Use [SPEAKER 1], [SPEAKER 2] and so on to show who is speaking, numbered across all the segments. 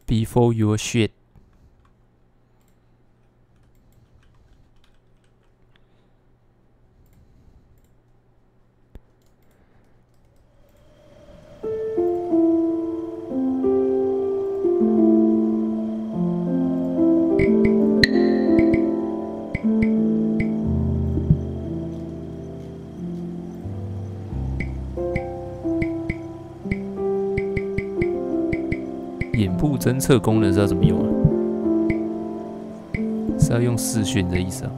[SPEAKER 1] Before Your Shit。眼部侦测功能是要怎么用啊？是要用视讯的意思啊？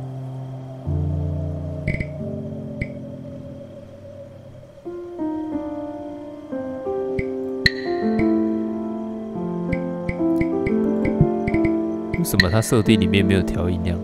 [SPEAKER 1] 为什么它设定里面没有调音量？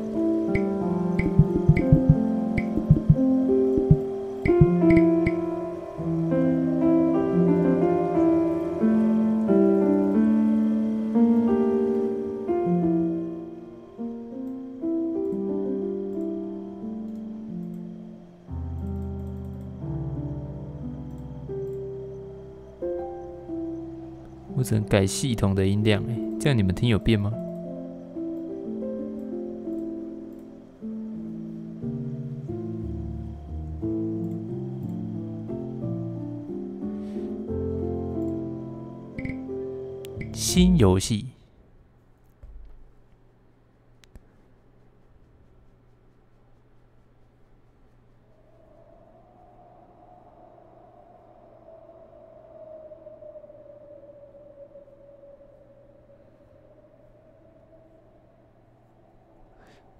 [SPEAKER 1] 我只能改系统的音量，这样你们听有变吗？新游戏。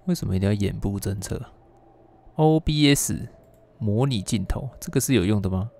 [SPEAKER 1] 为什么一定要眼部侦测 ？OBS 模拟镜头，这个是有用的吗？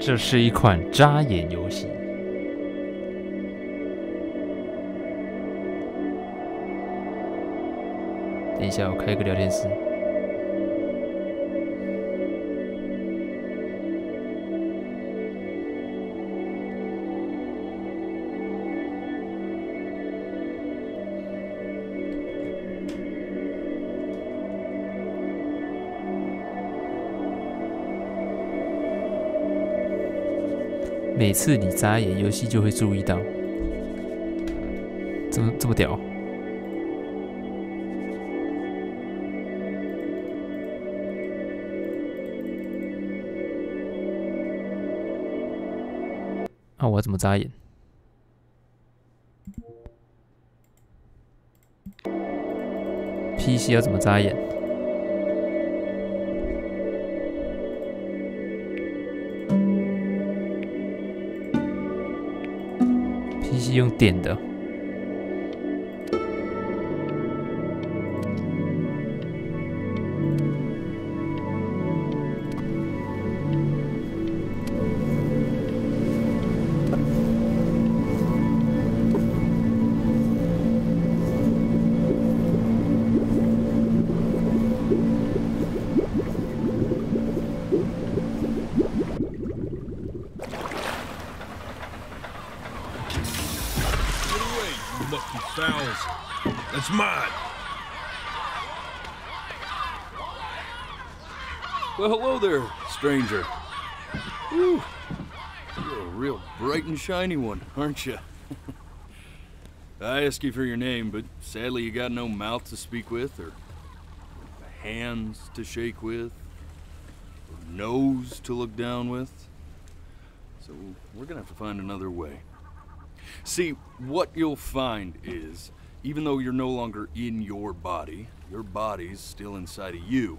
[SPEAKER 1] 这是一款眨眼游戏。等一下，我开个聊天室。每次你眨眼，游戏就会注意到，这么屌？啊，我要怎么眨眼？PC 要怎么眨眼？用点的。
[SPEAKER 2] That's mine. Well, hello there, stranger. Whew. You're a real bright and shiny one, aren't you? I asked you for your name, but sadly you got no mouth to speak with, or hands to shake with, or nose to look down with. So we're gonna have to find another way. See, what you'll find is, even though you're no longer in your body's still inside of you,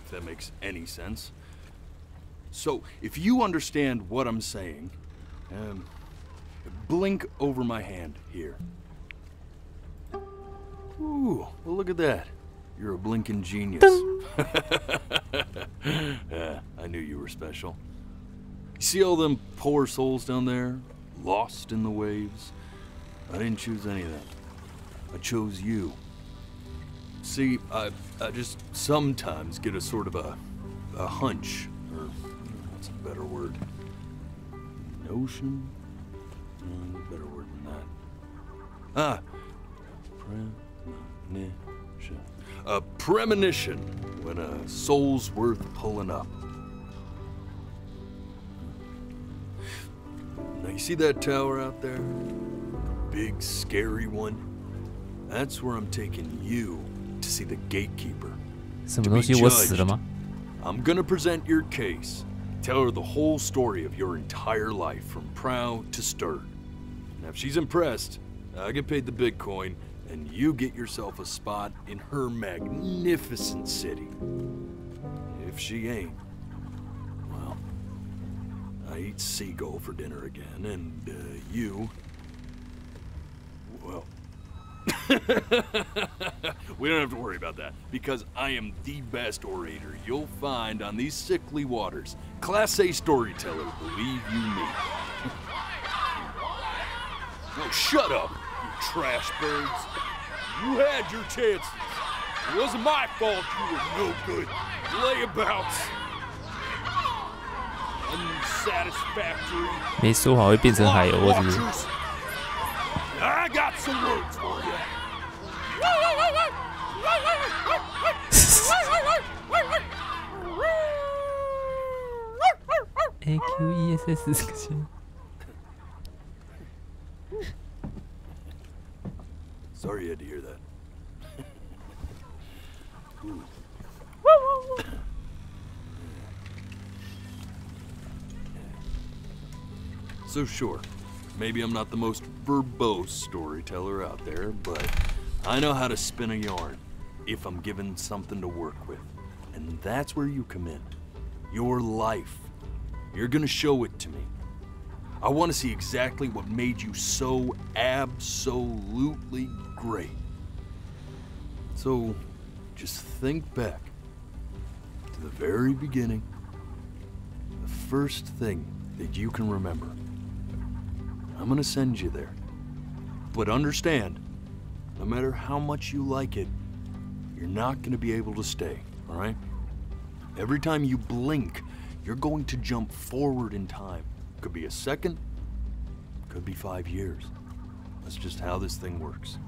[SPEAKER 2] if that makes any sense. So, if you understand what I'm saying, blink over my hand here. Ooh, well look at that. You're a blinking genius. I knew you were special. You see all them poor souls down there, lost in the waves? I didn't choose any of them. I chose you. See, I just sometimes get a sort of a hunch, or what's a better word? Notion? No, better word than that. Premonition. A premonition when a soul's worth pulling up. Now you see that tower out there? Big, scary one? That's where I'm taking you to see the gatekeeper.
[SPEAKER 1] 什么东西？我死了吗？
[SPEAKER 2] I'm gonna present your case. Tell her the whole story of your entire life from prow to stern. Now, if she's impressed, I get paid the Bitcoin, and you get yourself a spot in her magnificent city. If she ain't, well, I eat seagull for dinner again, and you, well, we don't have to worry about that, because I am the best orator you'll find on these sickly waters. Class A storyteller, believe you me. Oh, shut up, you trash birds. You had your chances. It wasn't my fault you were no good. Layabouts. Unsatisfactory.
[SPEAKER 1] 没说好会变成海鸥，是不是？
[SPEAKER 2] I got some words for you.
[SPEAKER 1] AQESS 这个声音。
[SPEAKER 2] Sorry you had to hear that. So sure, maybe I'm not the most verbose storyteller out there, but I know how to spin a yarn if I'm given something to work with. And that's where you come in. Your life. You're gonna show it to me. I want to see exactly what made you so absolutely great. So, just think back to the very beginning, the first thing that you can remember. I'm gonna send you there. But understand, no matter how much you like it, you're not gonna be able to stay, all right? Every time you blink, you're going to jump forward in time. Could be a second, could be 5 years. That's just how this thing works.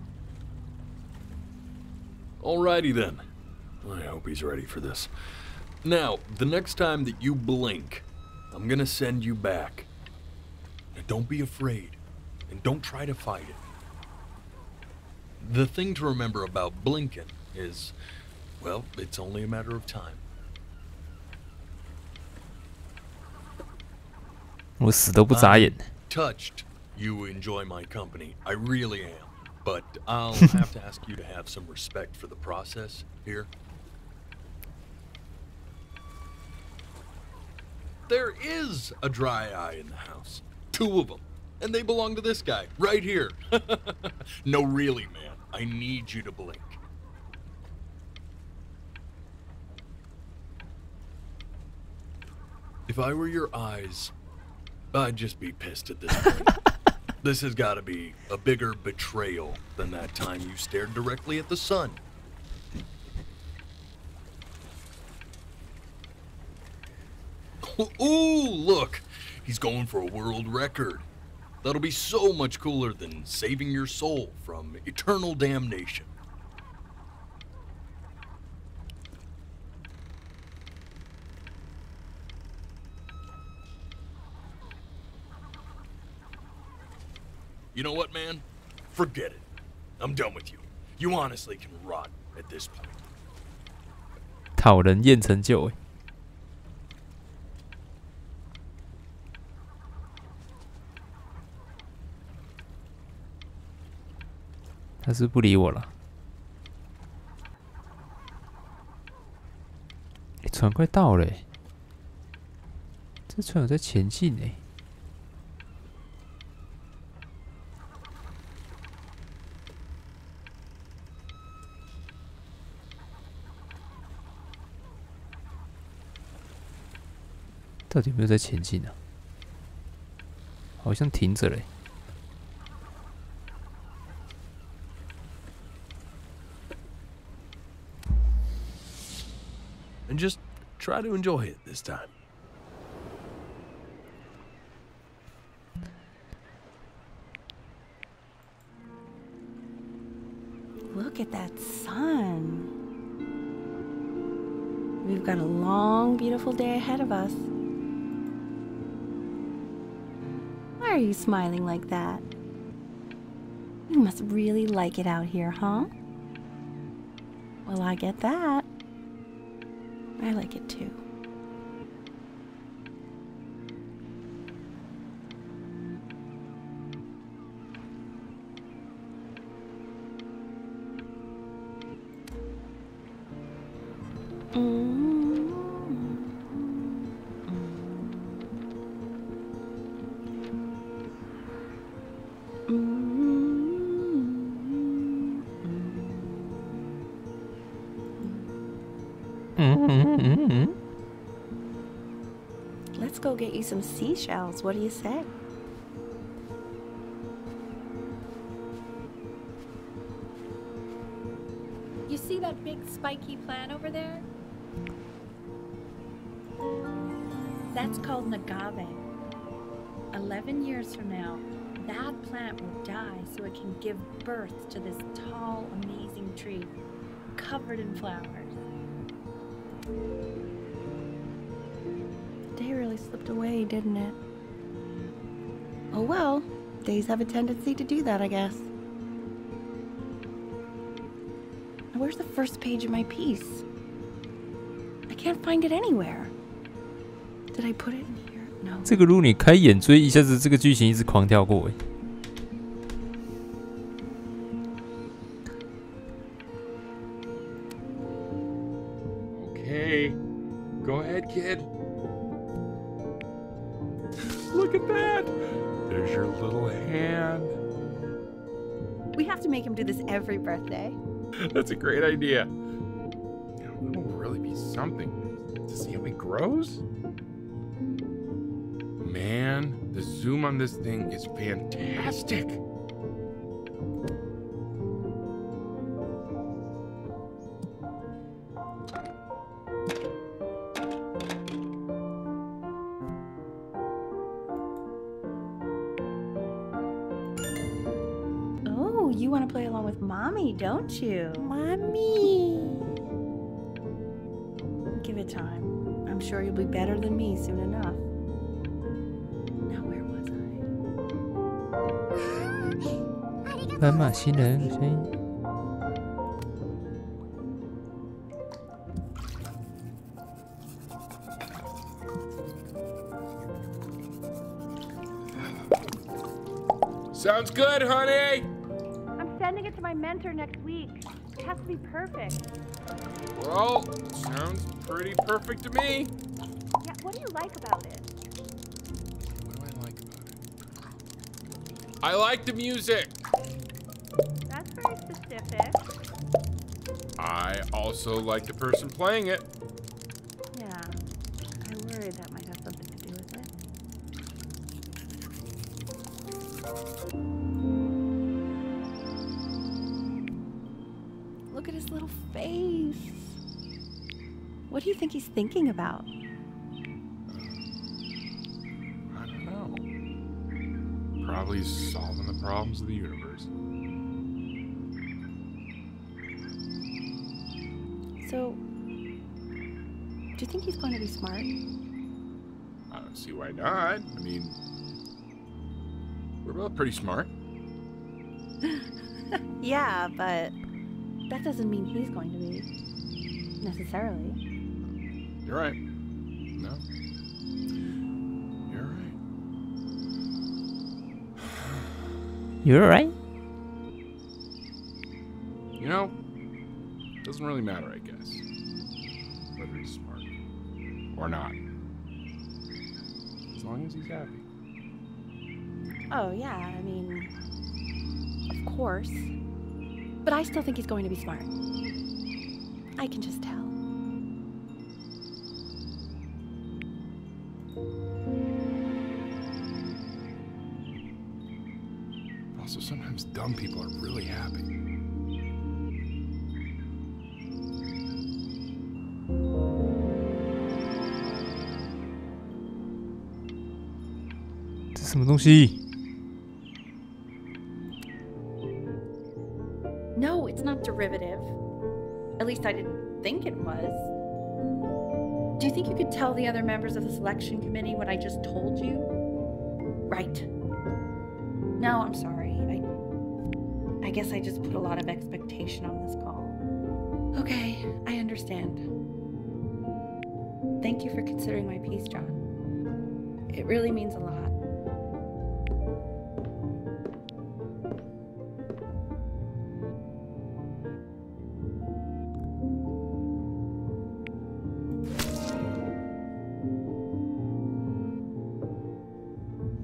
[SPEAKER 2] Alrighty then. I hope he's ready for this. Now, the next time that you blink, I'm gonna send you back. Now, don't be afraid, and don't try to fight it. The thing to remember about blinking is, well, it's only a matter of time.
[SPEAKER 1] 我死都不眨眼。
[SPEAKER 2] Touched you enjoy my company. I really am. But I'll have to ask you to have some respect for the process here. There is a dry eye in the house. 2 of them. And they belong to this guy, right here. No, really, man. I need you to blink. If I were your eyes, I'd just be pissed at this point. This has got to be a bigger betrayal than that time you stared directly at the sun. Ooh, look! He's going for a world record. That'll be so much cooler than saving your soul from eternal damnation. You know what, man? Forget it. I'm done with you. You honestly can rot at this point.
[SPEAKER 1] 讨人厌成就，他是不理我了。船快到了，这船有在前进哎。 到底有没有在前进啊？好像停着嘞。
[SPEAKER 3] just try to enjoy it this time.
[SPEAKER 4] Look at that sun. We've got a long, beautiful day ahead of us. Why are you smiling like that? You must really like it out here, huh? Well, I get that. I like it too. Let's go get you some seashells. What do you say?
[SPEAKER 5] You see that big spiky plant over there? That's called an agave. 11 years from now, that plant will die so it can give birth to this tall, amazing tree covered in flowers.
[SPEAKER 4] The day really slipped away, didn't it? Oh well, days have a tendency to do that, I guess. Now, where's the first page of my piece? I can't find it anywhere. Did I put it in here? No.
[SPEAKER 1] 这个如果你开眼追，一下子这个剧情一直狂跳过。
[SPEAKER 6] Okay, go ahead, kid. Look at that. There's your little hand.
[SPEAKER 4] We have to make him do this every birthday.
[SPEAKER 6] That's a great idea. It'll really be something to see how he grows. Man, the zoom on this thing is fantastic.
[SPEAKER 4] Oh, you want to play along with Mommy, don't you? Mommy! Give it time. I'm sure you'll be better than me soon enough. Now, where was I?
[SPEAKER 1] 斑马星人的声音。
[SPEAKER 6] Sounds good, honey.
[SPEAKER 4] I'm sending it to my mentor next week. It has to be perfect.
[SPEAKER 6] Well, sounds pretty perfect to me.
[SPEAKER 4] Yeah, what do you like about it?
[SPEAKER 6] What do I like about it? I like the music.
[SPEAKER 4] That's very specific.
[SPEAKER 6] I also like the person playing it.
[SPEAKER 4] Yeah, I worry that might have something to do with it. Look at his little face. What do you think he's thinking about?
[SPEAKER 6] I don't know. Probably solving the problems of the universe.
[SPEAKER 4] So, do you think he's going to be smart?
[SPEAKER 6] I don't see why not. I mean, we're both pretty smart.
[SPEAKER 4] Yeah, but that doesn't mean he's going to be, necessarily.
[SPEAKER 6] You're right. No. You're right.
[SPEAKER 1] You're right.
[SPEAKER 6] You know, it doesn't really matter, I guess, whether he's smart or not. As long as he's happy.
[SPEAKER 4] Oh, yeah, I mean, of course. But I still think he's going to be smart. I can just tell.
[SPEAKER 6] Also, sometimes dumb people are really happy.
[SPEAKER 1] 什么东西？
[SPEAKER 5] No, it's not derivative. At least I didn't think it was. Do you think you could tell the other members of the selection committee what I just told you? Right. No, I'm sorry. I guess I just put a lot of expectation on this call. Okay, I understand. Thank you for considering my piece, John. It really means a lot.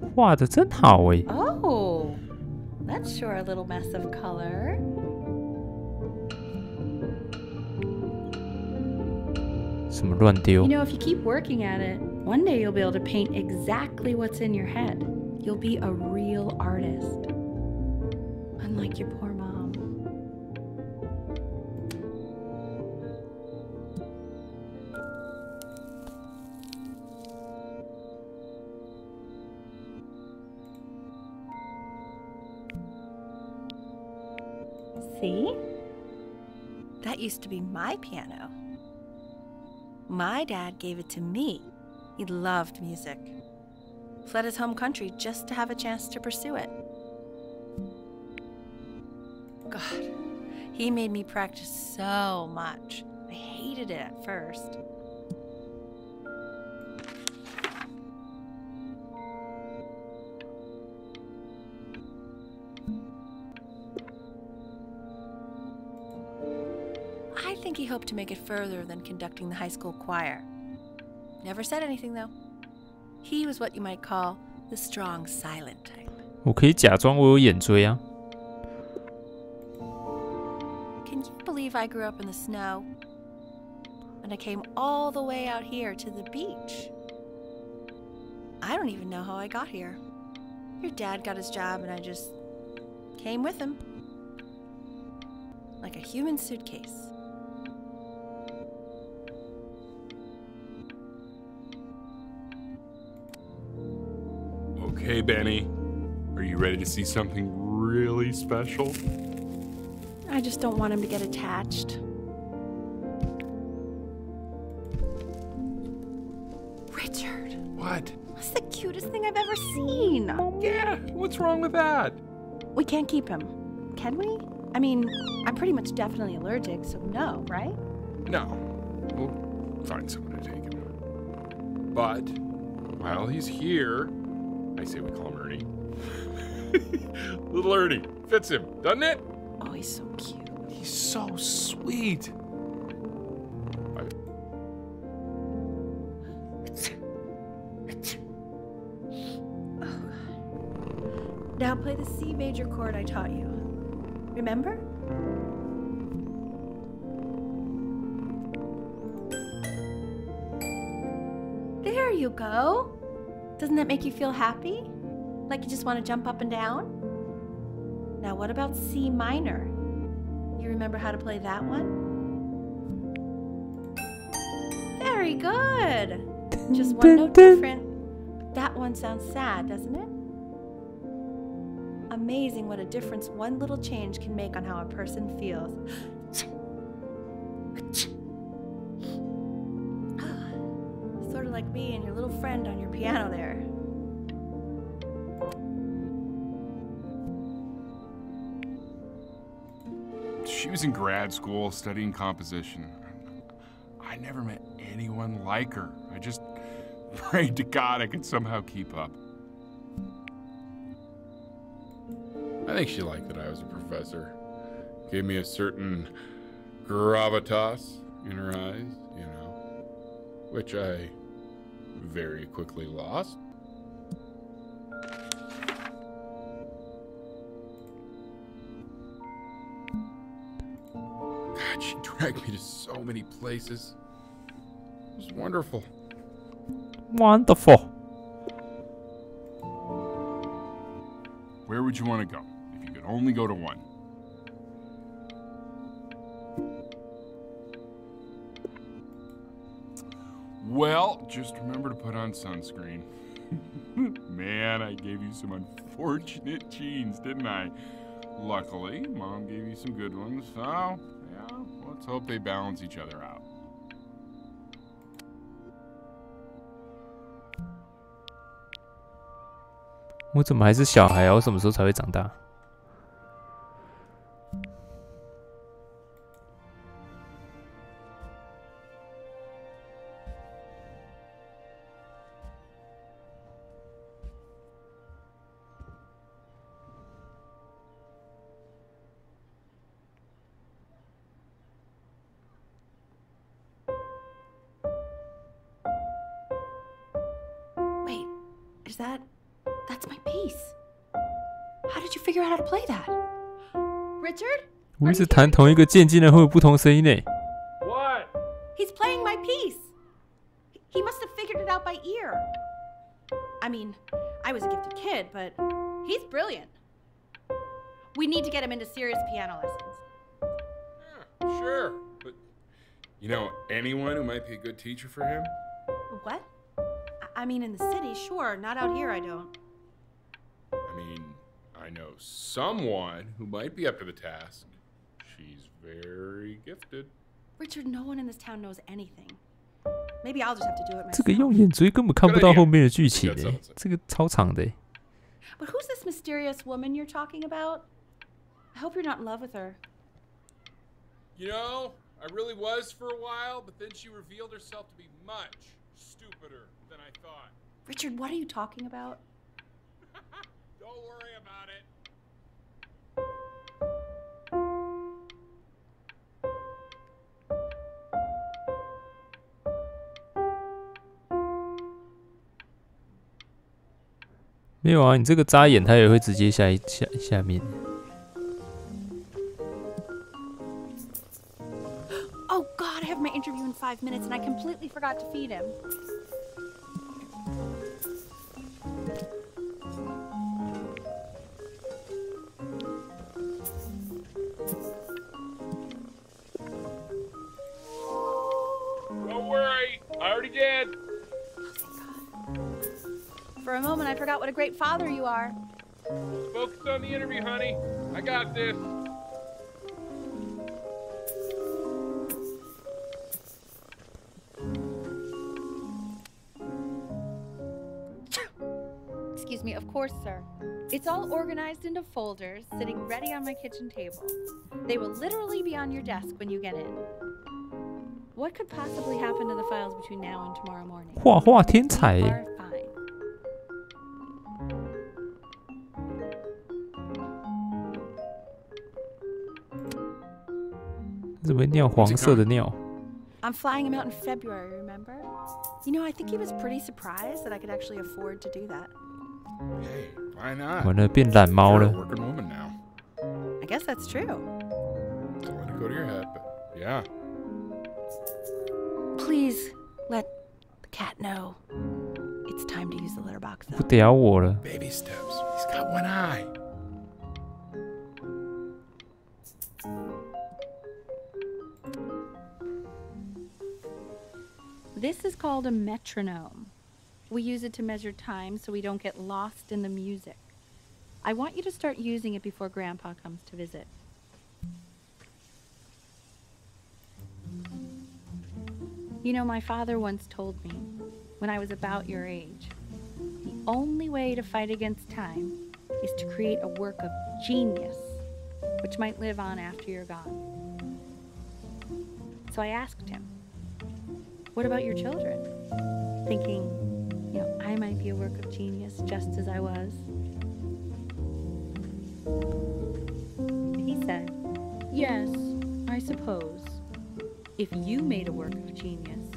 [SPEAKER 1] "画的真好诶！
[SPEAKER 5] Oh, that's sure a little mess of color.
[SPEAKER 1] 什么乱丢
[SPEAKER 5] You know, if you keep working at it, one day you'll be able to paint exactly what's in your head. You'll be a real artist. Unlike your poor mom. See? That used to be my piano. My dad gave it to me. He loved music. Fled his home country just to have a chance to pursue it. God, he made me practice so much. I hated it at first. I think he hoped to make it further than conducting the high school choir. Never said anything, though. He was what you might call the strong silent type.
[SPEAKER 1] 我可以假装我有眼锥啊！
[SPEAKER 5] Can you believe I grew up in the snow? And I came all the way out here to the beach. I don't even know how I got here. Your dad got his job and I just came with him. Like a human suitcase.
[SPEAKER 6] Okay, Benny. Are you ready to see something really special?
[SPEAKER 5] I just don't want him to get attached. Richard,
[SPEAKER 6] What?
[SPEAKER 5] that's the cutest thing I've ever seen.
[SPEAKER 6] Yeah, what's wrong with that?
[SPEAKER 5] We can't keep him, can we? I mean, I'm pretty much definitely allergic, so no, right?
[SPEAKER 6] No. We'll find someone to take him. But while he's here, I say we call him Ernie. Little Ernie. Fits him, doesn't it?
[SPEAKER 5] Oh, he's so cute.
[SPEAKER 6] He's so sweet.
[SPEAKER 5] Now play the C major chord I taught you. Remember? There you go. Doesn't that make you feel happy? Like you just want to jump up and down? Now what about C minor? You remember how to play that one? Very good. Just one note different. That one sounds sad, doesn't it? Amazing what a difference one little change can make on how a person feels. Sort of like me and your little friend on your piano there.
[SPEAKER 6] She was in grad school studying composition. I never met anyone like her. I just prayed to God I could somehow keep up. I think she liked that I was a professor. Gave me a certain gravitas in her eyes, you know, which I very quickly lost. God, she dragged me to so many places. It was wonderful.
[SPEAKER 1] Wonderful.
[SPEAKER 6] Where would you want to go if you could only go to one? Well, just remember to put on sunscreen. Man, I gave you some unfortunate genes, didn't I? Luckily, Mom gave you some good ones, so, yeah, let's hope they balance each other out.
[SPEAKER 1] 我怎么还是小孩啊？我什么时候才会长大？
[SPEAKER 4] Wait, is that's my piece. How did you figure out how to play that? Richard?
[SPEAKER 1] 我一直弹同一个键，竟然会有不同声音呢。
[SPEAKER 6] What?
[SPEAKER 4] He's playing my piece. He must have figured it out by ear. I mean, I was a gifted kid, but he's brilliant. We need to get him into serious piano lessons.
[SPEAKER 6] Yeah, sure, but you know anyone who might be a good teacher for him?
[SPEAKER 4] What? I mean, in the city, sure. Not out here, I don't.
[SPEAKER 6] I mean, I know someone who might be up to the task. She's very gifted.
[SPEAKER 4] Richard, no one in this town knows anything. Maybe I'll just have to do it
[SPEAKER 1] 这个
[SPEAKER 4] myself.
[SPEAKER 1] 用眼追根本看不到后面的剧情诶，这个超长的。
[SPEAKER 4] But who's this mysterious woman you're talking about? I hope you're not in love with her.
[SPEAKER 6] You know, I really was for a while, but then she revealed herself to be much stupider than I thought.
[SPEAKER 4] Richard, what are you talking about?
[SPEAKER 6] Don't worry about it.
[SPEAKER 1] 没有啊，你这个眨眼，它也会直接下面。
[SPEAKER 4] Oh God, I have my interview in 5 minutes and I completely forgot to feed him.
[SPEAKER 6] Don't worry, I already did.
[SPEAKER 4] For a moment, I forgot what a great father you are.
[SPEAKER 6] Focus on the interview, honey. I got this.
[SPEAKER 5] Excuse me, of course, sir. It's all organized into folders, sitting ready on my kitchen table. They will literally be on your desk when you get in. What could possibly happen to the files between now and tomorrow morning?
[SPEAKER 1] 画画天才
[SPEAKER 5] You
[SPEAKER 1] 耶！
[SPEAKER 5] are fine.
[SPEAKER 1] 怎么尿黄色的尿？
[SPEAKER 4] I'm flying him out in February, remember? You know, I think he was pretty surprised that I could actually afford to do that.
[SPEAKER 6] Hey, why not?
[SPEAKER 1] 完了，变懒猫
[SPEAKER 6] You're a
[SPEAKER 1] 了。
[SPEAKER 6] working woman now.
[SPEAKER 4] I guess that's true.
[SPEAKER 6] Don't let it go to your head, but yeah.
[SPEAKER 4] Please let the cat know it's time to use the litter box,
[SPEAKER 1] 不
[SPEAKER 4] though.
[SPEAKER 1] 屌我了。
[SPEAKER 6] Baby steps. He's got one eye.
[SPEAKER 5] This is called a metronome. We use it to measure time so we don't get lost in the music. I want you to start using it before Grandpa comes to visit. You know, my father once told me, when I was about your age, the only way to fight against time is to create a work of genius, which might live on after you're gone. So I asked him, what about your children? Thinking, you know, I might be a work of genius just as I was. He said, yes, I suppose. If you made a work of genius,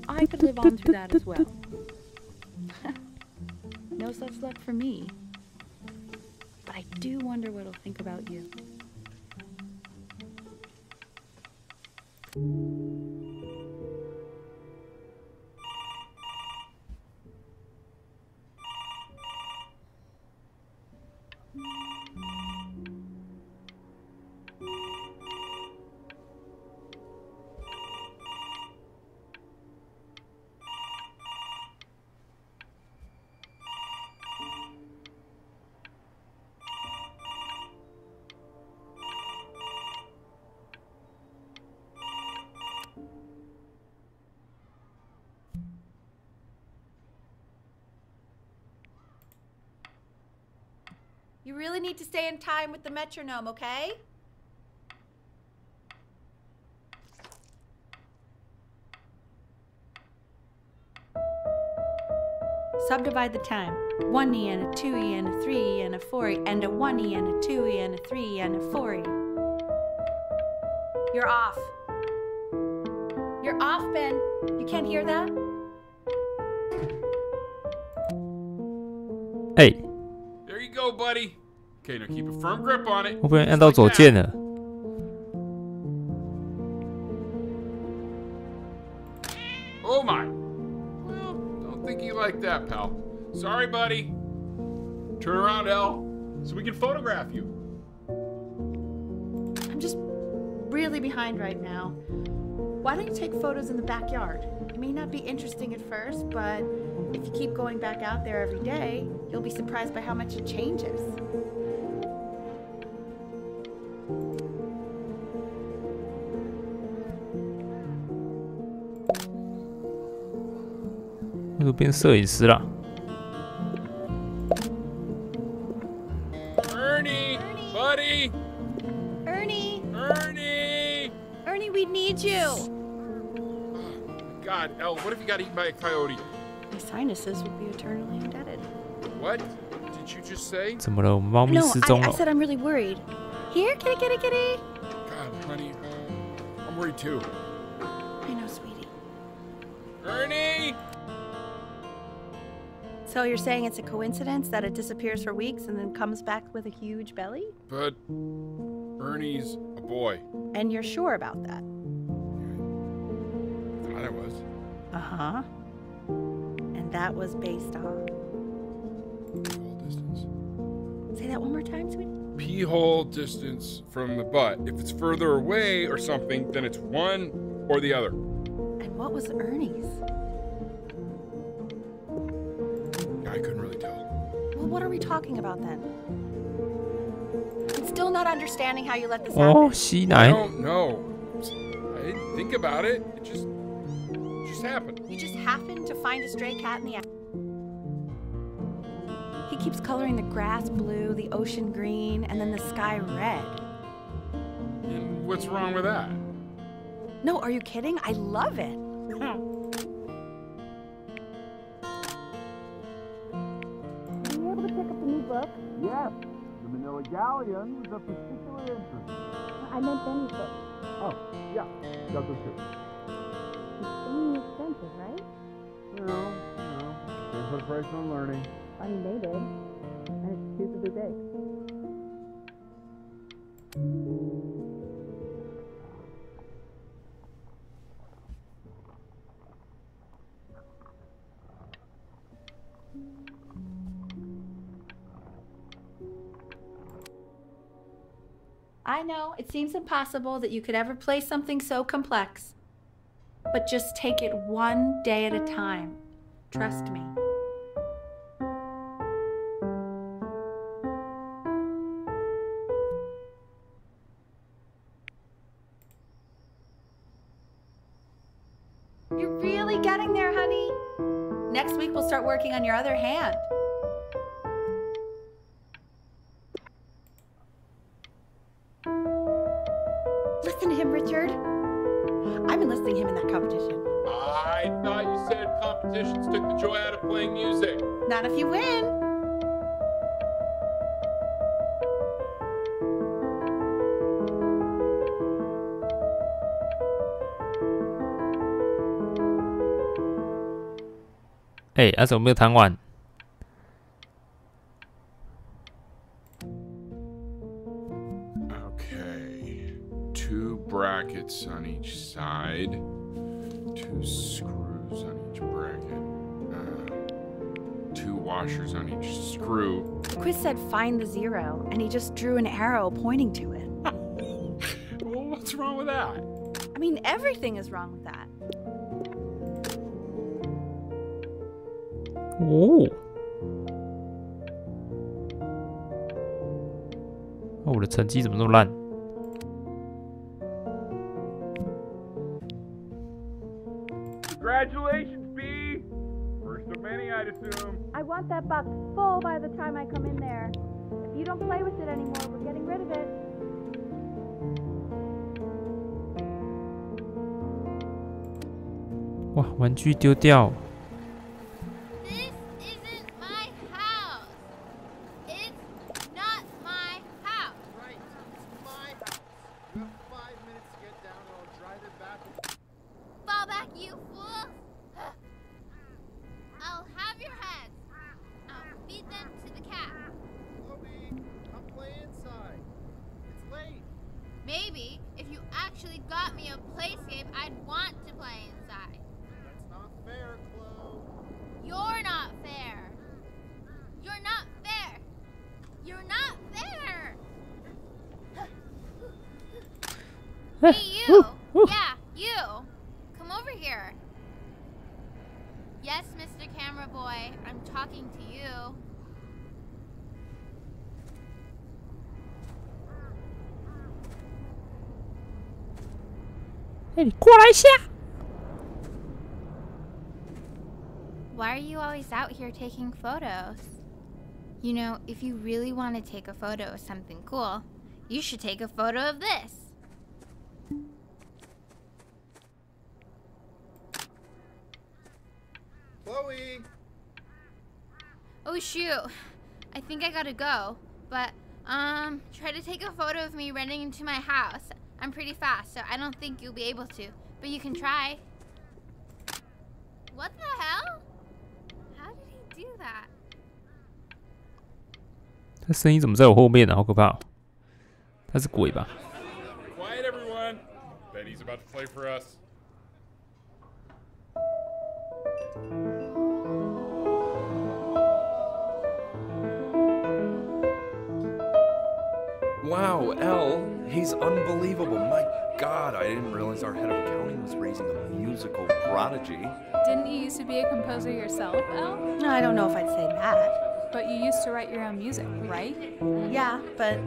[SPEAKER 5] I could live on through that as well. No such luck for me. But I do wonder what he'll think about you. You really need to stay in time with the metronome, okay? Subdivide the time. 1E and a 2E and a 3E and a 4E and a 1E and a 2E and a 3E and a 4E. You're off. You're off, Ben. You can't hear that?
[SPEAKER 1] Hey,
[SPEAKER 6] There you go, buddy. Okay, now keep a firm grip on it.
[SPEAKER 1] 我不小心按到左键了。
[SPEAKER 6] Oh my. Well, don't think you like that, pal. Sorry, buddy. Turn around, Elle, so we can photograph you.
[SPEAKER 5] I'm just really behind right now. Why don't you take photos in the backyard? It may not be interesting at first, but if you keep going back out there every day, you'll be surprised by how much it changes.
[SPEAKER 1] 我就变摄影师了。
[SPEAKER 6] Ernie, buddy.
[SPEAKER 5] Ernie!
[SPEAKER 6] Ernie.
[SPEAKER 5] Ernie, we need you!
[SPEAKER 6] God, Elle, what if you got eaten by a coyote?
[SPEAKER 5] My sinuses would be eternally indebted.
[SPEAKER 6] What did you just say?
[SPEAKER 1] 怎么了？我们猫咪
[SPEAKER 5] No,
[SPEAKER 1] 失踪
[SPEAKER 5] I
[SPEAKER 1] 了。
[SPEAKER 5] said I'm really worried. Here, kitty, kitty, kitty!
[SPEAKER 6] God, honey, I'm worried too.
[SPEAKER 5] I know, sweetie.
[SPEAKER 6] Ernie.
[SPEAKER 5] So you're saying it's a coincidence that it disappears for weeks and then comes back with a huge belly?
[SPEAKER 6] But Ernie's a boy.
[SPEAKER 5] And you're sure about that?
[SPEAKER 6] Thought I was.
[SPEAKER 5] Uh-huh. And that was based on...
[SPEAKER 6] Pee-hole distance.
[SPEAKER 5] Say that one more time, sweetie.
[SPEAKER 6] Pee-hole distance from the butt. If it's further away or something, then it's one or the other.
[SPEAKER 5] And what was Ernie's?
[SPEAKER 6] I couldn't really tell.
[SPEAKER 5] Well, what are we talking about then? I'm still not understanding how you let this
[SPEAKER 1] 哦，
[SPEAKER 5] happen.
[SPEAKER 1] 吸
[SPEAKER 6] I
[SPEAKER 1] 奶。
[SPEAKER 6] don't know. I didn't think about it. It just happened.
[SPEAKER 5] You just happened to find a stray cat in the... He keeps coloring the grass blue, the ocean green, and then the sky red.
[SPEAKER 6] And what's wrong with that?
[SPEAKER 5] No, are you kidding? I love it. Were you able to pick up the new book?
[SPEAKER 2] Yes, the Manila Galleon was of particular interest.
[SPEAKER 5] I meant Benny's book.
[SPEAKER 2] Oh, yeah, Douglas too.
[SPEAKER 5] It's extremely expensive, right?
[SPEAKER 2] No, they put a price on learning.
[SPEAKER 5] I mean, they did. And it's stupidly big. I know, it seems impossible that you could ever play something so complex. But just take it one day at a time. Trust me. You're really getting there, honey. Next week we'll start working on your other hand. Listen to him, Richard. I'm enlisting him in that competition.
[SPEAKER 6] I thought you said competitions took the joy out of playing music.
[SPEAKER 5] Not if you win.
[SPEAKER 1] 哎，啊，怎么没有弹完？
[SPEAKER 6] Okay. 2 brackets on each side. 2 screws on each bracket. 2 washers on each screw.
[SPEAKER 5] The quiz said find the 0, and he just drew an arrow pointing to it.
[SPEAKER 6] Well, what's wrong with that?
[SPEAKER 5] I mean, everything is wrong with that.
[SPEAKER 1] 哦，哦，我的成绩怎么那么烂？
[SPEAKER 6] Congratulations, B! First of many, I'd assume.
[SPEAKER 5] I want that box full by the time I come in there. If you don't play with it anymore, we're getting rid of it.
[SPEAKER 1] 哇，玩具丢掉。
[SPEAKER 7] This isn't my house. It's not my house.
[SPEAKER 8] Right, it's my house. You have 5 minutes to get down and I'll drive it back.
[SPEAKER 7] Fall back, you fool. I'll have your heads. I'll feed them to the cat.
[SPEAKER 8] Chloe, come play inside. It's late.
[SPEAKER 7] Maybe if you actually got me a playscape, I'd want to play inside.
[SPEAKER 8] That's not fair, Chloe.
[SPEAKER 7] You're not fair. You're not fair. You're not fair. Hey, you. Yeah, you. Come over here. Yes, Mr. Camera Boy, I'm talking to you. Why are you always out here taking photos? You know, if you really want to take a photo of something cool, you should take a photo of this.
[SPEAKER 8] Chloe!
[SPEAKER 7] Oh shoot, I think I gotta go. But, try to take a photo of me running into my house. I'm pretty fast, so I don't think you'll be able to. But you can try. What the hell? How did he do that?
[SPEAKER 1] 他声音怎么在我后面呢、好可怕、哦！他是鬼吧？
[SPEAKER 6] Quiet, everyone. Betty's about to play for us.
[SPEAKER 2] Wow, Elle, he's unbelievable. My God, I didn't realize our head of accounting was raising a musical prodigy.
[SPEAKER 9] Didn't you used to be a composer yourself, Elle?
[SPEAKER 4] I don't know if I'd say that.
[SPEAKER 9] But you used to write your own music, right?
[SPEAKER 4] Yeah, but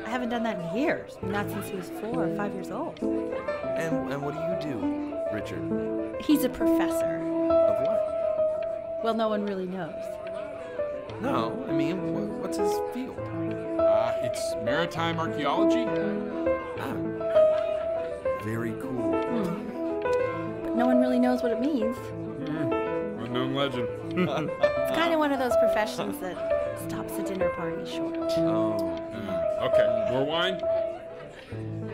[SPEAKER 4] I haven't done that in years. Not since he was 4 or 5 years old.
[SPEAKER 2] And what do you do, Richard?
[SPEAKER 4] He's a professor.
[SPEAKER 2] Of what?
[SPEAKER 4] Well, no one really knows.
[SPEAKER 2] No, I mean, what's his field?
[SPEAKER 6] It's maritime archaeology.
[SPEAKER 2] Ah, very cool.
[SPEAKER 4] But no one really knows what it means.
[SPEAKER 6] Unknown legend.
[SPEAKER 4] It's kind of one of those professions that stops a dinner party short.
[SPEAKER 2] Oh.
[SPEAKER 6] Okay, more wine?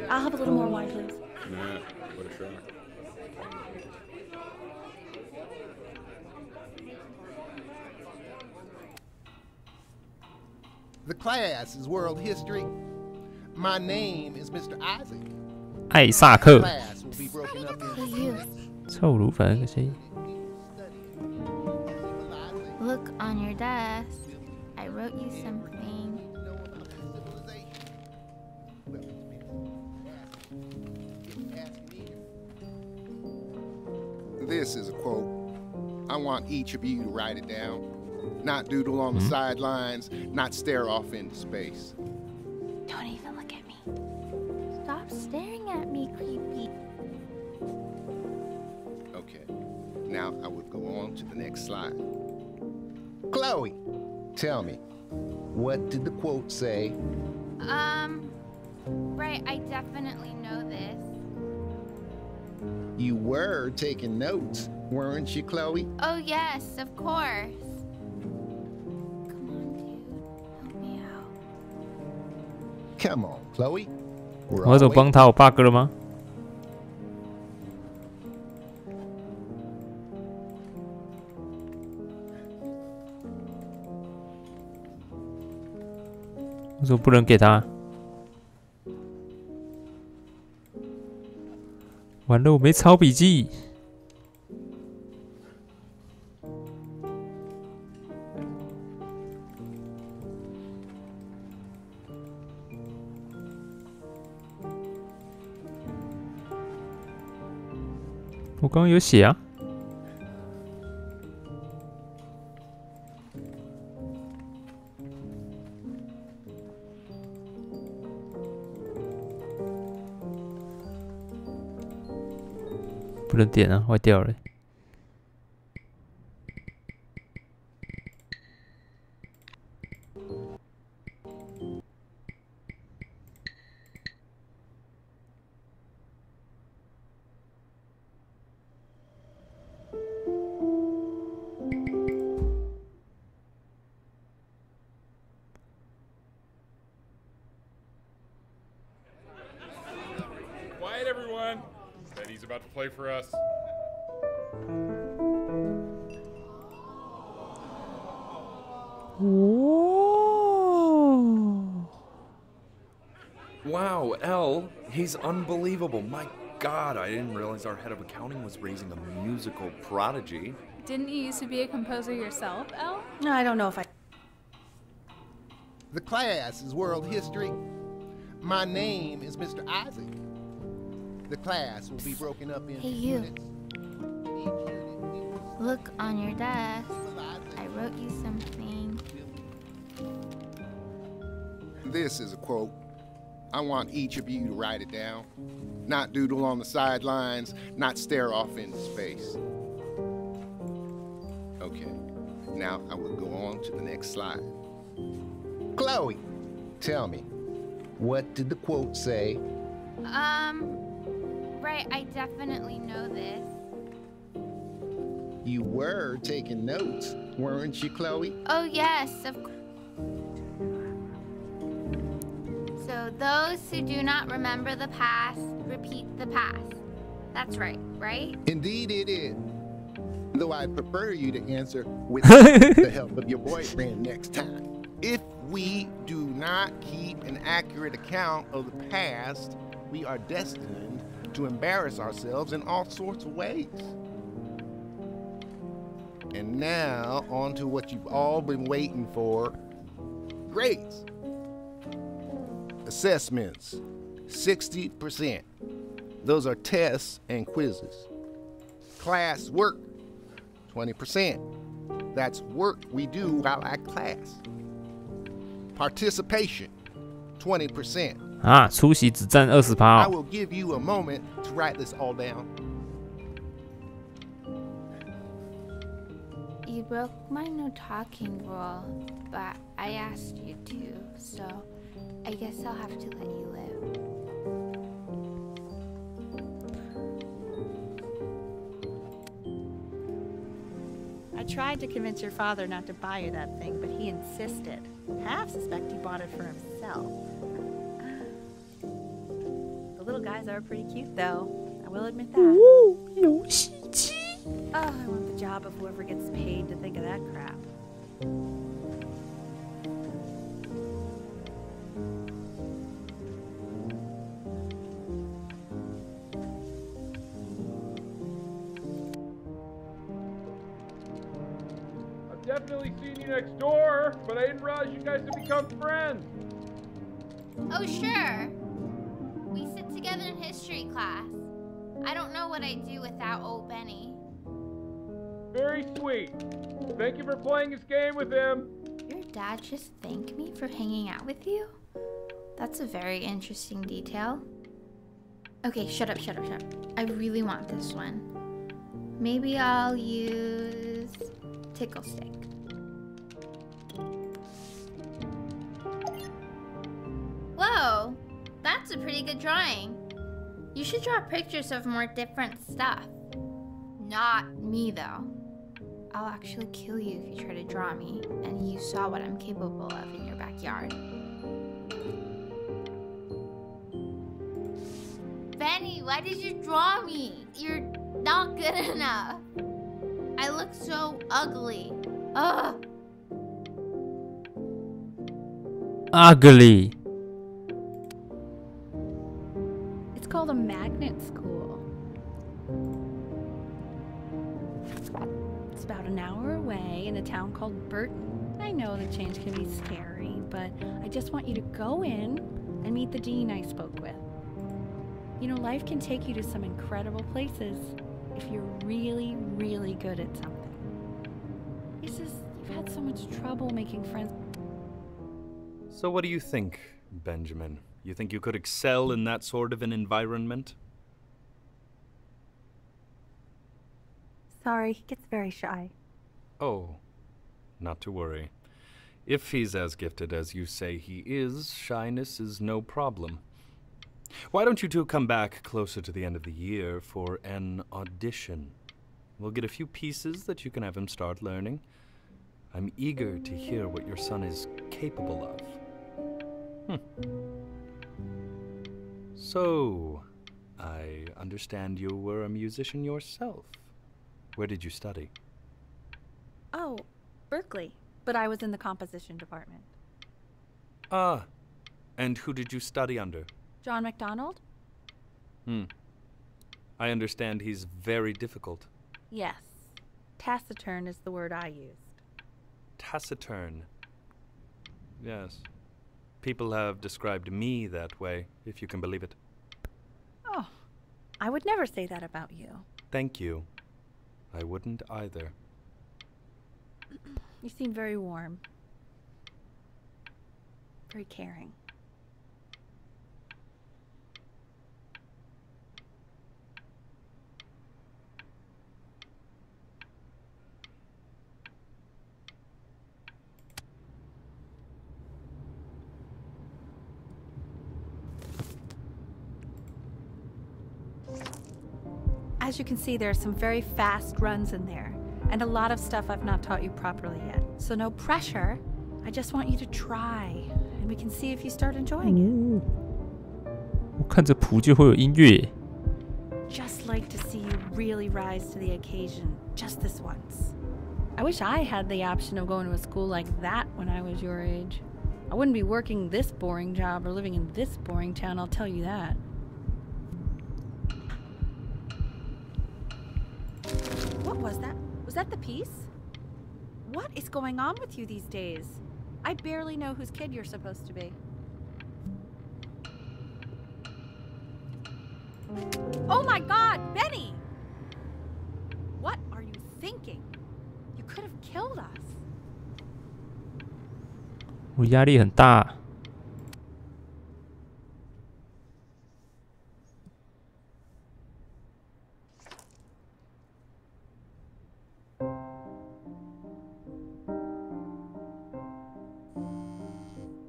[SPEAKER 4] I'll have a little more wine, please.
[SPEAKER 6] Nah, what a shock.
[SPEAKER 8] The class is world history. My name is Mr. Isaac.
[SPEAKER 1] 艾萨克，
[SPEAKER 8] Class will be broken up
[SPEAKER 7] Hey,
[SPEAKER 8] into
[SPEAKER 7] you.
[SPEAKER 1] 臭乳粉个谁？
[SPEAKER 7] Look on your desk. I wrote you something.
[SPEAKER 8] This is a quote. I want each of you to write it down. Not doodle on the sidelines, not stare off into space.
[SPEAKER 7] Don't even look at me. Stop staring at me, creepy.
[SPEAKER 8] Okay, now I would go on to the next slide. Chloe, tell me, what did the quote say?
[SPEAKER 7] Right, I definitely know this.
[SPEAKER 8] You were taking notes, weren't you, Chloe?
[SPEAKER 7] Oh, yes, of course. Come on, dude. Help me out.
[SPEAKER 8] Come on, Chloe. We're
[SPEAKER 1] 我要
[SPEAKER 8] all
[SPEAKER 1] 怎么帮
[SPEAKER 8] waiting.
[SPEAKER 1] 他？我 bug 了吗？为什么不能给他？完了，我没抄笔记。我刚刚有写啊。不能点啊，坏掉了。
[SPEAKER 6] play for us?
[SPEAKER 1] Whoa.
[SPEAKER 10] Wow, Elle, he's unbelievable. My God, I didn't realize our head of accounting was raising a musical prodigy.
[SPEAKER 9] Didn't you used to be a composer yourself, Elle?
[SPEAKER 4] No, I don't know if I...
[SPEAKER 8] The class is world history. My name is Mr. Isaac. The class will be broken up into
[SPEAKER 7] Hey, you.
[SPEAKER 8] units. Each unit
[SPEAKER 7] Look on your desk.
[SPEAKER 8] will
[SPEAKER 7] I wrote you something.
[SPEAKER 8] This is a quote. I want each of you to write it down. Not doodle on the sidelines, not stare off into space. Okay, now I will go on to the next slide. Chloe, tell me, what did the quote say?
[SPEAKER 7] Right, I definitely know this.
[SPEAKER 8] You were taking notes, weren't you, Chloe?
[SPEAKER 7] Oh, yes, of course. So, those who do not remember the past, repeat the past. That's right, right?
[SPEAKER 8] Indeed it is. Though I'd prefer you to answer with the help of your boyfriend next time. If we do not keep an accurate account of the past, we are destined to embarrass ourselves in all sorts of ways. And now, on to what you've all been waiting for. Grades. Assessments, 60%. Those are tests and quizzes. Class work, 20%. That's work we do while at class. Participation, 20%.
[SPEAKER 1] 啊，出席只占20%。
[SPEAKER 8] I will give you a moment to write this all down.
[SPEAKER 7] You broke my no talking rule, but I asked you to, so I guess I'll have to let you live.
[SPEAKER 5] I tried to convince your father not to buy you that thing, but he insisted. Half suspect he bought it for himself. The little guys are pretty cute, though. I will admit that.
[SPEAKER 1] Oh, 游戏机。
[SPEAKER 5] Oh, I want the job of whoever gets paid to think of that crap.
[SPEAKER 6] I've definitely seen you next door, but I didn't realize you guys had become friends.
[SPEAKER 7] Oh, sure. We sit together in history class. I don't know what I'd do without old Benny.
[SPEAKER 6] Very sweet. Thank you for playing this game with him.
[SPEAKER 7] Your dad just thanked me for hanging out with you? That's a very interesting detail. Okay, shut up. I really want this one. Maybe I'll use tickle stick. Whoa, that's a pretty good drawing. You should draw pictures of more different stuff. Not me, though. I'll actually kill you if you try to draw me, and you saw what I'm capable of in your backyard. Benny, why did you draw me? You're not good enough. I look so ugly. Ugh.
[SPEAKER 1] Ugly.
[SPEAKER 5] It's called a magnet school. It's about an hour away in a town called Burton. I know the change can be scary, but I just want you to go in and meet the dean I spoke with. You know, life can take you to some incredible places if you're really, really good at something. It's just, you've had so much trouble making friends.
[SPEAKER 10] So what do you think, Benjamin? You think you could excel in that sort of an environment?
[SPEAKER 5] Sorry, he gets very shy.
[SPEAKER 10] Oh, not to worry. If he's as gifted as you say he is, shyness is no problem. Why don't you two come back closer to the end of the year for an audition? We'll get a few pieces that you can have him start learning. I'm eager to hear what your son is capable of. So, I understand you were a musician yourself. Where did you study?
[SPEAKER 5] Oh, Berkeley. But I was in the composition department.
[SPEAKER 10] Ah, and who did you study under?
[SPEAKER 5] John MacDonald?
[SPEAKER 10] I understand he's very difficult.
[SPEAKER 5] Yes. Taciturn is the word I used.
[SPEAKER 10] Taciturn. Yes. People have described me that way, if you can believe it.
[SPEAKER 5] Oh, I would never say that about you.
[SPEAKER 10] Thank you. I wouldn't either.
[SPEAKER 5] You seem very warm. Very caring. As you can see, there are some very fast runs in there, and a lot of stuff I've not taught you properly yet. So no pressure. I just want you to try, and we can see if you start enjoying it.
[SPEAKER 1] 我看着谱就会有音乐。
[SPEAKER 5] Just like to see you really rise to the occasion, just this once. I wish I had the option of going to a school like that when I was your age. I wouldn't be working this boring job or living in this boring town, I'll tell you that. What was that? Was that the piece? What is going on with you these days? I barely know whose kid you're supposed to be. Oh my God, Benny! What are you thinking? You could have killed us.
[SPEAKER 1] 我压力很大。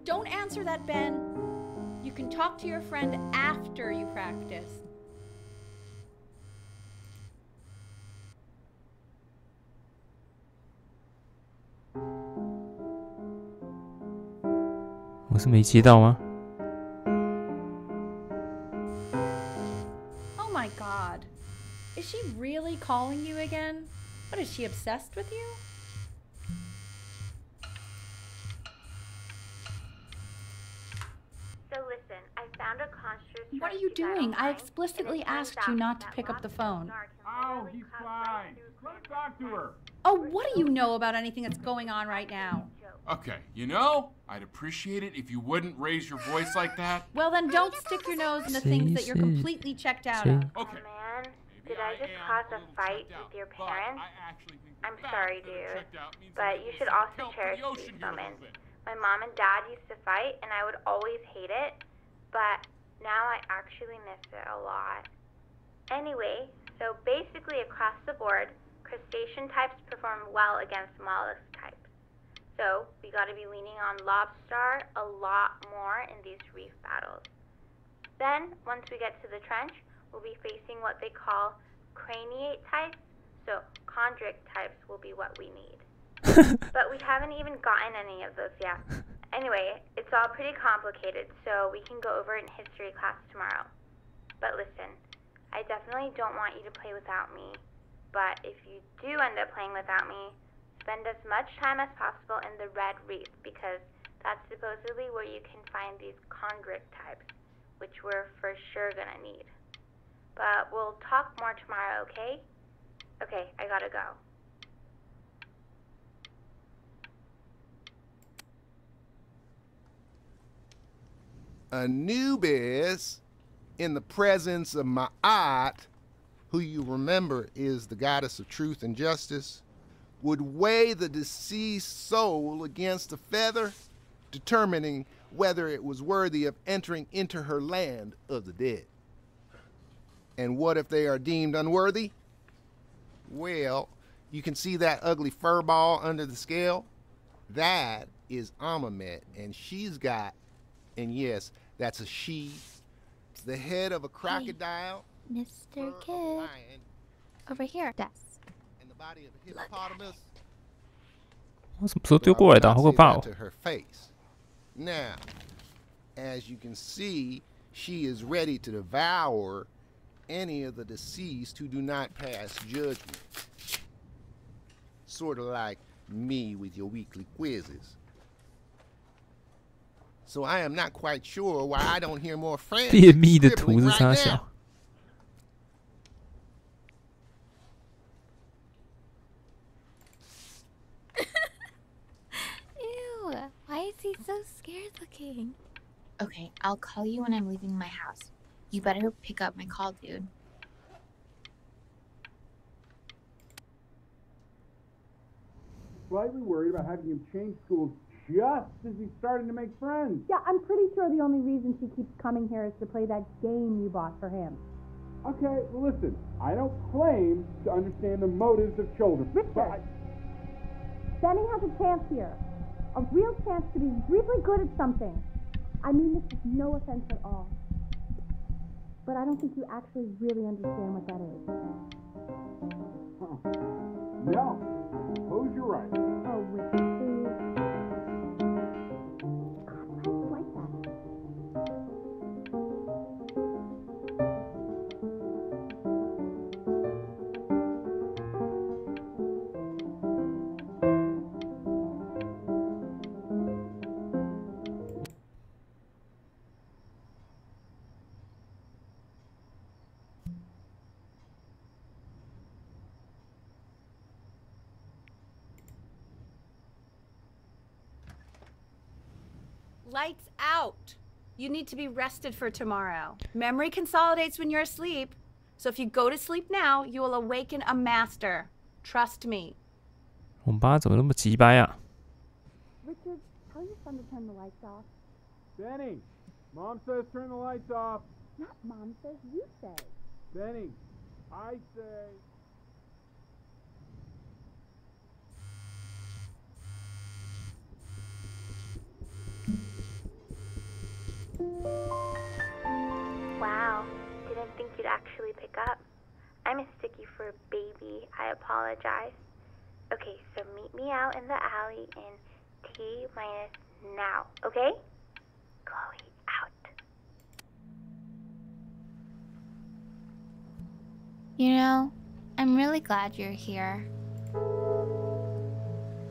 [SPEAKER 5] Don't answer that, Ben. You can talk to your friend after you practice.
[SPEAKER 1] 我是没接到吗？
[SPEAKER 5] Oh my God. Is she really calling you again? What, is she obsessed with you?
[SPEAKER 11] So listen, I found a construct.
[SPEAKER 5] What are you doing? I explicitly asked you not to pick up the phone.
[SPEAKER 6] Oh, he's fine. Let's talk to her.
[SPEAKER 5] Oh, what do you know about anything that's going on right now?
[SPEAKER 6] Okay, you know, I'd appreciate it if you wouldn't raise your voice like that.
[SPEAKER 5] Well, then don't stick your nose into things that you're completely checked out of.
[SPEAKER 6] Okay.
[SPEAKER 11] Oh man, did I just cause a fight with your parents? I'm sorry, dude, but you should also cherish these moments. My mom and dad used to fight, and I would always hate it, but now I actually miss it a lot. Anyway, so basically across the board, crustacean types perform well against mollusk types. So we got to be leaning on lobster a lot more in these reef battles. Then, once we get to the trench, we'll be facing what they call craniate types, so chondric types will be what we need. But we haven't even gotten any of those yet. Anyway, it's all pretty complicated, so we can go over it in history class tomorrow. But listen, I definitely don't want you to play without me. But if you do end up playing without me, spend as much time as possible in the red reef, because that's supposedly where you can find these chondric types, which we're for sure gonna need. But we'll talk more tomorrow, okay? Okay, I gotta go.
[SPEAKER 8] Anubis, in the presence of Ma'at, who you remember is the goddess of truth and justice, would weigh the deceased soul against a feather, determining whether it was worthy of entering into her land of the dead. And what if they are deemed unworthy? Well, you can see that ugly fur ball under the scale? That is Amamet, and she's got, and yes, that's a she, the head of a crocodile,
[SPEAKER 7] Mr. Kid. Over here. Desk.
[SPEAKER 8] and the body of a hippopotamus.
[SPEAKER 1] 我什么时候丢过来的？好可怕哦！
[SPEAKER 8] To her face. Now, as you can see, she is ready to devour any of the deceased who do not pass judgment. Sort of like me with your weekly quizzes. So I am not quite sure why I don't hear more friends
[SPEAKER 1] 便秘的图
[SPEAKER 8] scribbling
[SPEAKER 1] 是
[SPEAKER 8] right
[SPEAKER 1] 啥
[SPEAKER 8] now.
[SPEAKER 1] 小？
[SPEAKER 7] Ew, why is he so scared looking? Okay, I'll call you when I'm leaving my house. You better pick up my call, dude.
[SPEAKER 6] Slightly worried about having him change schools just as he's starting to make friends.
[SPEAKER 12] Yeah, I'm pretty sure the only reason she keeps coming here is to play that game you bought for him.
[SPEAKER 6] Okay, well listen, I don't claim to understand the motives of children.
[SPEAKER 12] Richard, Benny has a chance here. A real chance to be really good at something. I mean this with no offense at all. But I don't think you actually really understand what that is.
[SPEAKER 6] No, suppose you're right.
[SPEAKER 12] Oh, Richard, please. God, why are you like that?
[SPEAKER 5] Lights out. You need to be rested for tomorrow. Memory consolidates when you're asleep. So if you go to sleep now, you will awaken a master. Trust me.
[SPEAKER 1] 我们爸怎么那么急掰啊？
[SPEAKER 12] Richard, tell your son to turn the lights off.
[SPEAKER 6] Benny, Mom says turn the lights off.
[SPEAKER 12] Not Mom says, you say.
[SPEAKER 6] Benny, I say.
[SPEAKER 11] Wow, didn't think you'd actually pick up. I mistook you for a baby. I apologize. Okay, so meet me out in the alley in T-minus now, okay? Chloe, out.
[SPEAKER 7] You know, I'm really glad you're here.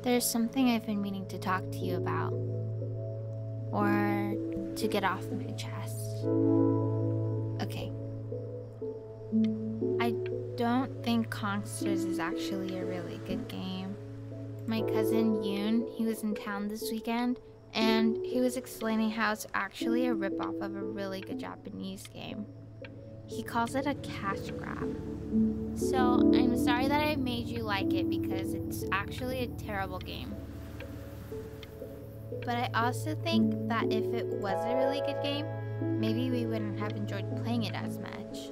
[SPEAKER 7] There's something I've been meaning to talk to you about. Or to get off my chest. Okay. I don't think Kongsters is actually a really good game. My cousin Yoon, he was in town this weekend, and he was explaining how it's actually a ripoff of a really good Japanese game. He calls it a cash grab. So I'm sorry that I made you like it because it's actually a terrible game. But I also think that if it was a really good game, maybe we wouldn't have enjoyed playing it as much.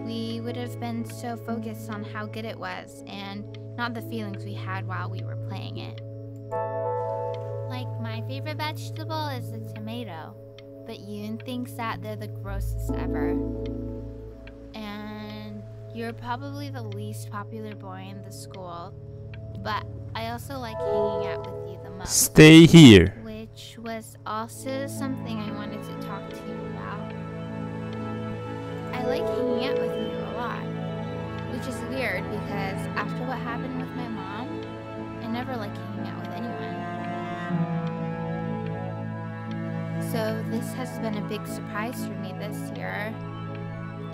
[SPEAKER 7] We would have been so focused on how good it was and not the feelings we had while we were playing it. Like, my favorite vegetable is the tomato, but Yoon thinks that they're the grossest ever. And you're probably the least popular boy in the school, but I also like hanging out with you the most.
[SPEAKER 1] Stay here.
[SPEAKER 7] Which was also something I wanted to talk to you about. I like hanging out with you a lot, which is weird because after what happened with my mom, I never like hanging out with anyone. So this has been a big surprise for me this year,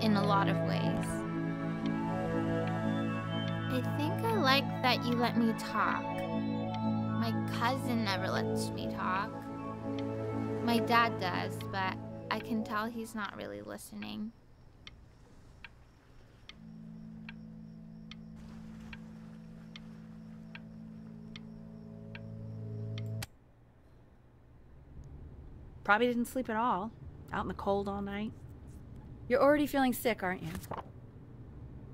[SPEAKER 7] in a lot of ways. I think I like that you let me talk. My cousin never lets me talk. My dad does, but I can tell he's not really listening.
[SPEAKER 5] Probably didn't sleep at all. Out in the cold all night. You're already feeling sick, aren't you?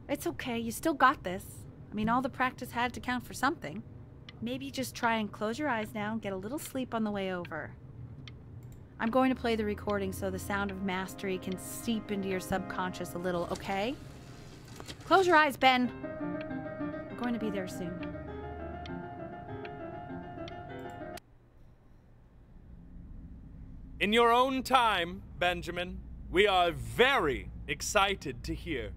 [SPEAKER 5] It's okay. You still got this. I mean, all the practice had to count for something. Maybe just try and close your eyes now and get a little sleep on the way over. I'm going to play the recording so the sound of mastery can seep into your subconscious a little, okay? Close your eyes, Ben. We're going to be there soon.
[SPEAKER 10] In your own time, Benjamin, we are very excited to hear.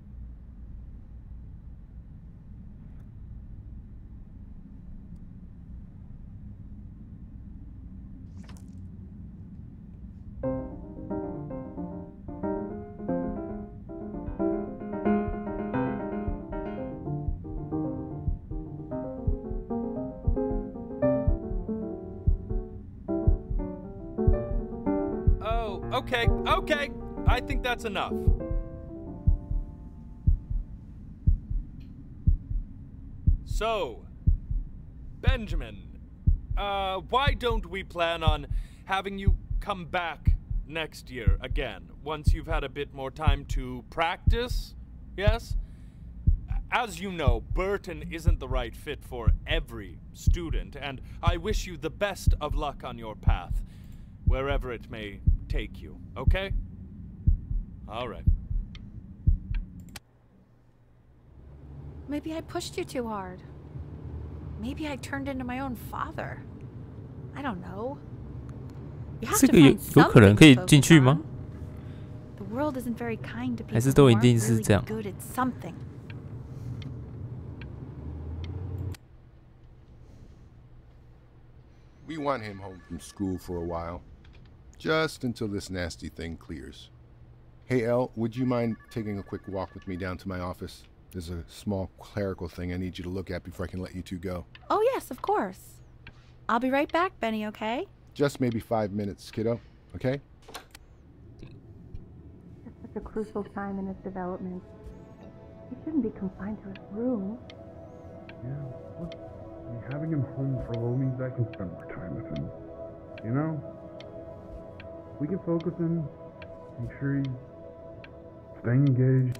[SPEAKER 10] Okay, I think that's enough. So, Benjamin, why don't we plan on having you come back next year again, once you've had a bit more time to practice, yes? As you know, Burton isn't the right fit for every student, and I wish you the best of luck on your path, wherever it may take you, okay? All right.
[SPEAKER 5] Maybe I pushed you too hard. Maybe I turned into my own father. I don't know. You have to find something to focus on. The world isn't very kind to people who aren't really good at something.
[SPEAKER 8] We want him home from school for a while. Just until this nasty thing clears. Hey, Elle, would you mind taking a quick walk with me down to my office? There's a small clerical thing I need you to look at before I can let you two go.
[SPEAKER 5] Oh, yes, of course. I'll be right back, Benny, okay?
[SPEAKER 8] Just maybe 5 minutes, kiddo, okay?
[SPEAKER 12] It's such a crucial time in his development. He shouldn't be confined to his room.
[SPEAKER 6] Yeah, look, having him home for a little means I can spend more time with him. You know? We can focus him, make sure he's staying engaged.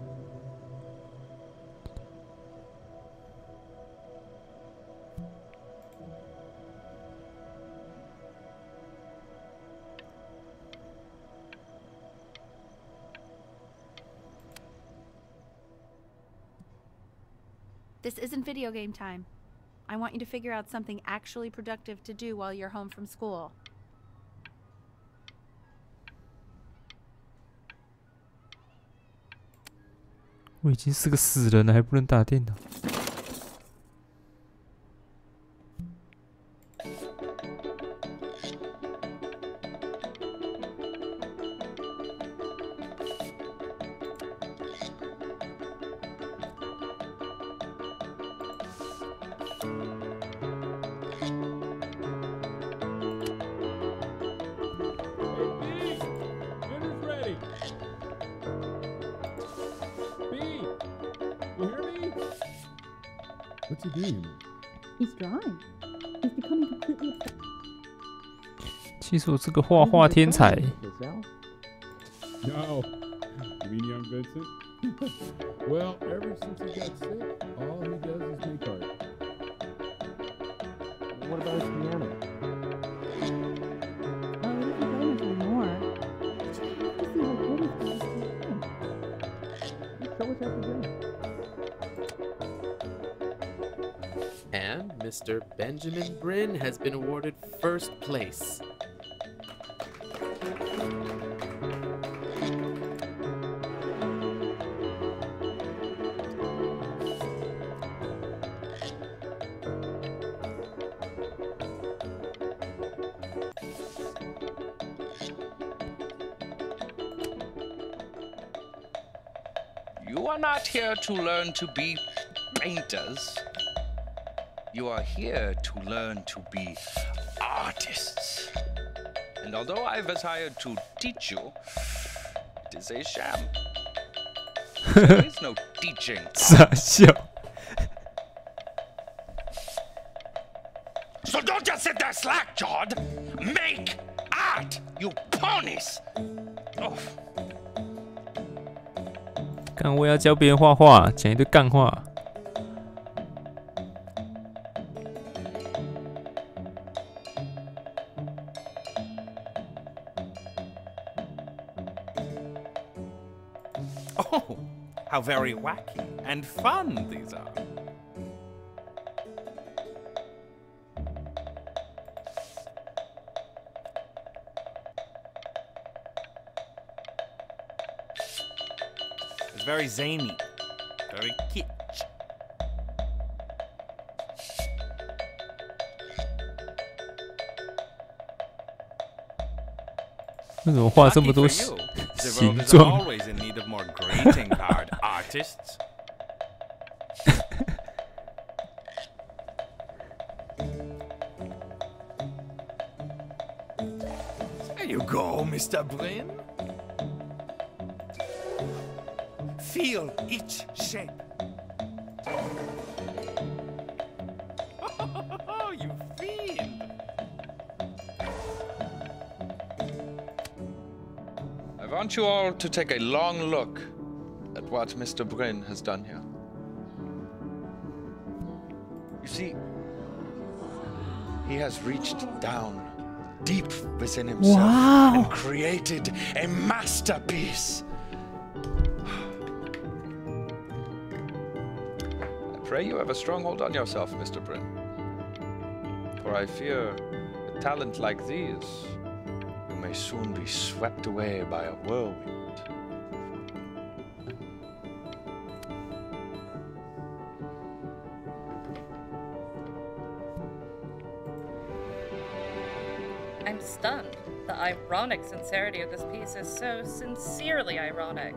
[SPEAKER 5] This isn't video game time. I want you to figure out something actually productive to do while you're home from school.
[SPEAKER 1] 我已经是个死人了，还不能打电脑。
[SPEAKER 6] What's he doing?
[SPEAKER 12] He's drawing. He's becoming completely obsessed.
[SPEAKER 1] 其实我是个画画天才。
[SPEAKER 6] No, you mean young Vincent? Well, ever since he got sick, all he does is make art. What about his piano?
[SPEAKER 12] Oh, he doesn't play much anymore. But you have to see how good he's doing.
[SPEAKER 6] Show us how to do.
[SPEAKER 13] And Mr. Benjamin Bryn has been awarded first place.
[SPEAKER 14] You are not here to learn to be painters. You are here to learn to be artists. And although I was hired to teach you, it is a sham. There is no teaching.
[SPEAKER 1] 傻笑。
[SPEAKER 14] So don't just sit there slack-jawed. Make art, you ponies. Oh.
[SPEAKER 1] 看我要教别人画画，讲一堆干话。
[SPEAKER 10] Oh, how very wacky and fun these are.
[SPEAKER 15] very zany, very kitsch.
[SPEAKER 1] 为什么画这么多
[SPEAKER 15] Lucky for you, the
[SPEAKER 1] 形
[SPEAKER 15] world is
[SPEAKER 1] 状？
[SPEAKER 15] always in need of more greeting card artists. There you go, Mr. Bryn. Feel each shape. Oh, you fiend!
[SPEAKER 14] I want you all to take a long look at what Mr. Bryn has done here. You see, he has reached down deep within himself and created a masterpiece. I pray you have a strong hold on yourself, Mr. Bryn. For I fear a talent like these, you may soon be swept away by a whirlwind.
[SPEAKER 16] I'm stunned. The ironic sincerity of this piece is so sincerely ironic.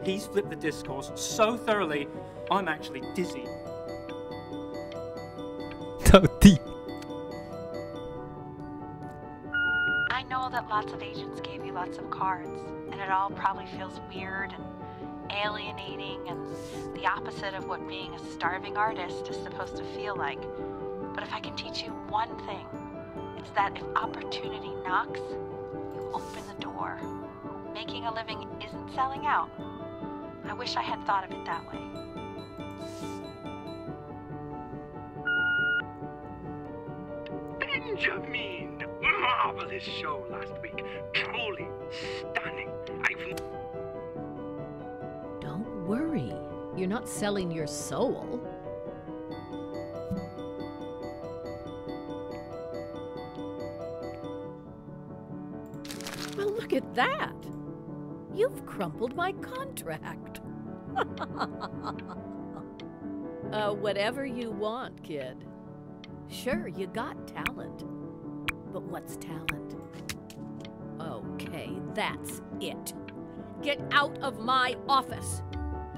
[SPEAKER 17] He's flipped the discourse so thoroughly, I'm actually dizzy.
[SPEAKER 1] 到底
[SPEAKER 18] I know that lots of agents gave you lots of cards, and it all probably feels weird and alienating and the opposite of what being a starving artist is supposed to feel like. But if I can teach you one thing, it's that if opportunity knocks, you open the door. Making a living isn't selling out. I wish I had thought of it that way.
[SPEAKER 19] Benjamin! Marvelous show last week. Truly stunning.
[SPEAKER 20] Don't worry. You're not selling your soul. Well, look at that. You've crumpled my contract. Whatever you want, kid. Sure, you got talent. But what's talent? Okay, that's it. Get out of my office.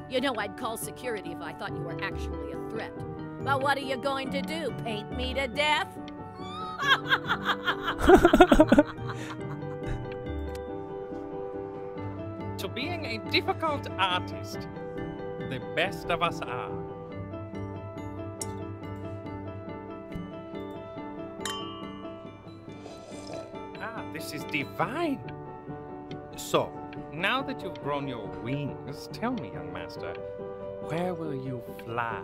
[SPEAKER 20] You know I'd call security if I thought you were actually a threat. But what are you going to do? Paint me to death?
[SPEAKER 15] To being a difficult artist, the best of us are. Ah, this is divine. So, now that you've grown your wings, tell me, young master, where will you fly?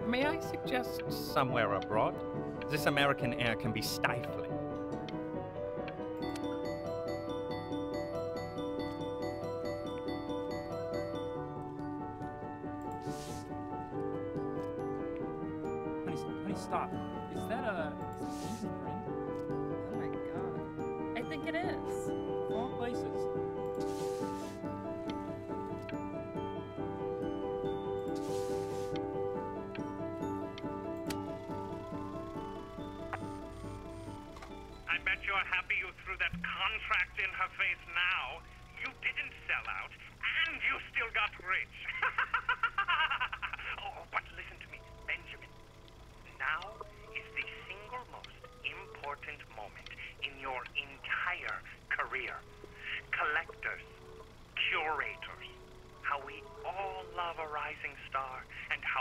[SPEAKER 15] May I suggest somewhere abroad? This American air can be stifling.
[SPEAKER 17] Honey, stop. Is that a ring?
[SPEAKER 16] Oh my god. I think it is.
[SPEAKER 17] Of all places.
[SPEAKER 19] I bet you're happy you threw that contract in her face now. You didn't sell out, and you still got rich. Oh, but listen to me, Benjamin. Now is the single most important moment in your entire career. Collectors, curators, how we all love a rising star, and how